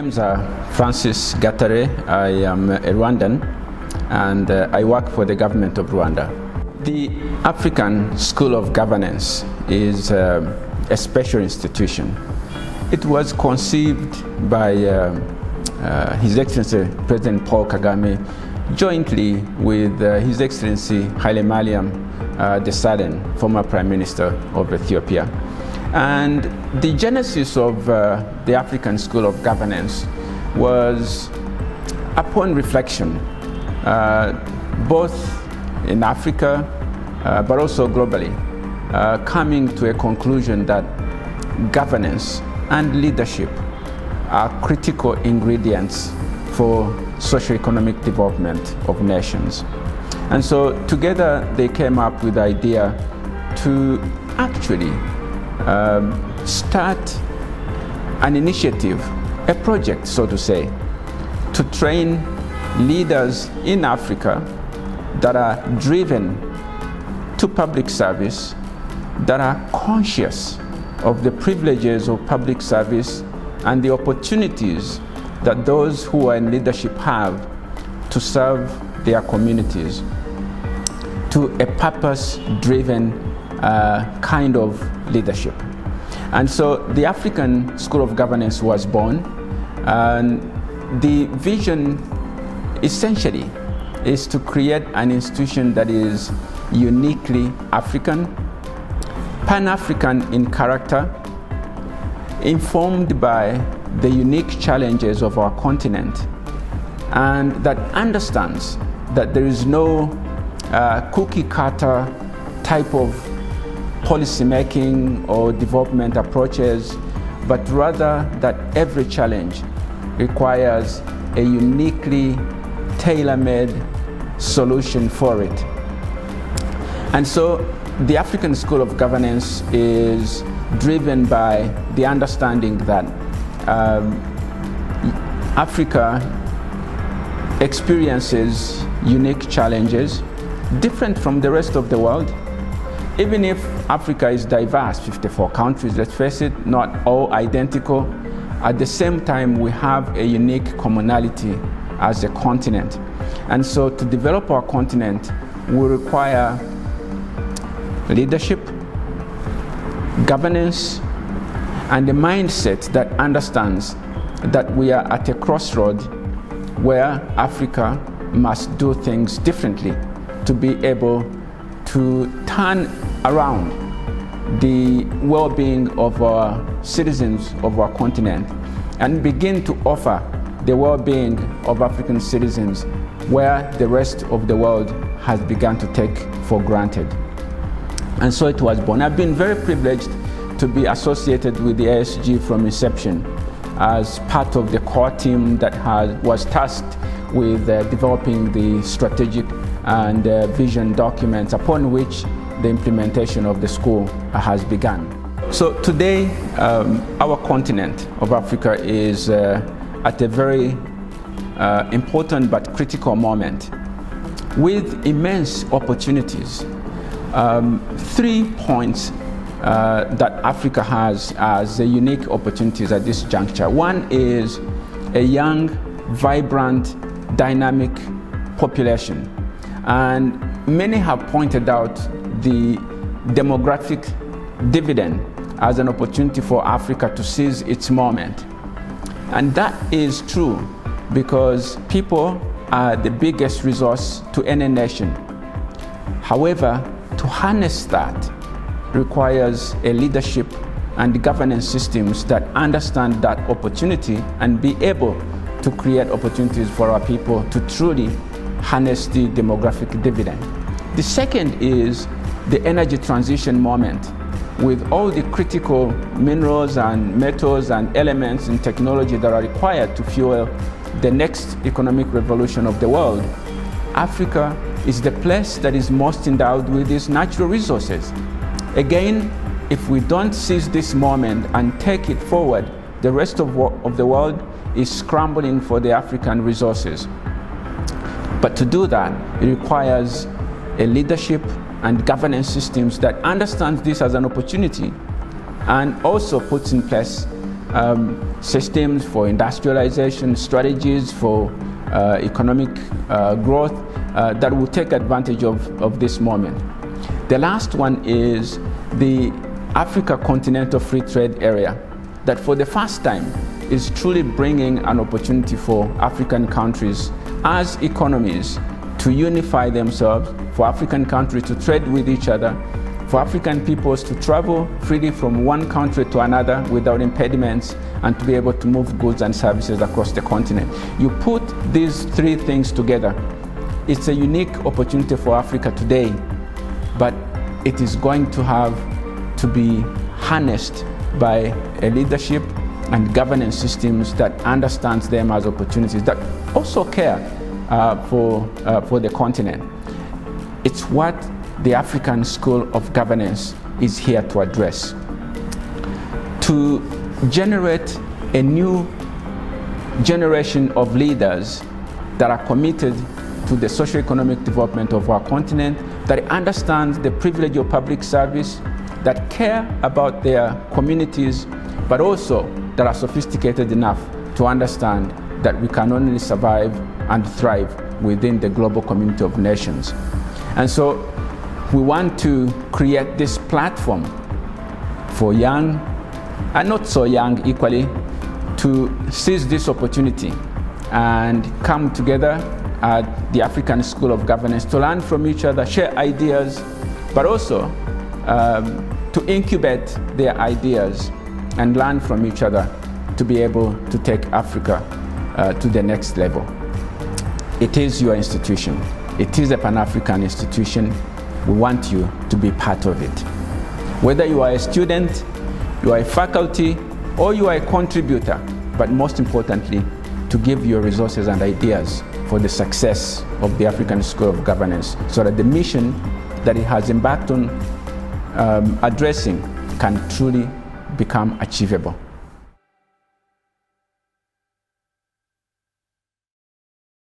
names are Francis Gatare. I am a Rwandan, and I work for the government of Rwanda. The African School of Governance is a special institution. It was conceived by His Excellency President Paul Kagame jointly with His Excellency Haile Mariam Desalegn, former Prime Minister of Ethiopia. And the genesis of the African School of Governance was, upon reflection, both in Africa but also globally, coming to a conclusion that governance and leadership are critical ingredients for socio-economic development of nations. And so together they came up with the idea to actually start an initiative, a project, so to say, to train leaders in Africa that are driven to public service, that are conscious of the privileges of public service and the opportunities that those who are in leadership have to serve their communities, to a purpose-driven kind of leadership. And so the African School of Governance was born, and the vision essentially is to create an institution that is uniquely African, Pan-African in character, informed by the unique challenges of our continent, and that understands that there is no cookie-cutter type of policy-making or development approaches, but rather that every challenge requires a uniquely tailor-made solution for it. And so the African School of Governance is driven by the understanding that Africa experiences unique challenges different from the rest of the world. Even if Africa is diverse, 54 countries, let's face it, not all identical, at the same time we have a unique commonality as a continent. And so to develop our continent, we require leadership, governance, and a mindset that understands that we are at a crossroad where Africa must do things differently to be able to turn around the well-being of our citizens of our continent and begin to offer the well-being of African citizens where the rest of the world has begun to take for granted. And so it was born. I've been very privileged to be associated with the ASG from inception as part of the core team that was tasked with developing the strategic and vision documents upon which the implementation of the school has begun. So today, our continent of Africa is at a very important but critical moment with immense opportunities. 3 points that Africa has as unique opportunities at this juncture. One is a young, vibrant, dynamic population. And many have pointed out the demographic dividend as an opportunity for Africa to seize its moment. And that is true because people are the biggest resource to any nation. However, to harness that requires a leadership and governance systems that understand that opportunity and be able to create opportunities for our people to truly harness the demographic dividend. The second is the energy transition moment. With all the critical minerals and metals and elements and technology that are required to fuel the next economic revolution of the world, Africa is the place that is most endowed with these natural resources. Again, if we don't seize this moment and take it forward, the rest of the world is scrambling for the African resources. But to do that, it requires a leadership and governance systems that understands this as an opportunity and also puts in place systems, for industrialization strategies, for economic growth that will take advantage of this moment. The last one is the Africa Continental Free Trade Area, that for the first time is truly bringing an opportunity for African countries as economies to unify themselves, for African countries to trade with each other, for African peoples to travel freely from one country to another without impediments, and to be able to move goods and services across the continent. You put these three things together, it's a unique opportunity for Africa today, but it is going to have to be harnessed by a leadership and governance systems that understands them as opportunities, that also care for the continent. It's what the African School of Governance is here to address. To generate a new generation of leaders that are committed to the socio-economic development of our continent, that understand the privilege of public service, that care about their communities, but also that are sophisticated enough to understand that we can only survive and thrive within the global community of nations. And so we want to create this platform for young and not so young equally to seize this opportunity and come together at the African School of Governance to learn from each other, share ideas, but also to incubate their ideas and learn from each other to be able to take Africa to the next level. It is your institution. It is a Pan-African institution. We want you to be part of it. Whether you are a student, you are a faculty, or you are a contributor, but most importantly, to give your resources and ideas for the success of the African School of Governance, so that the mission that it has embarked on addressing can truly become achievable.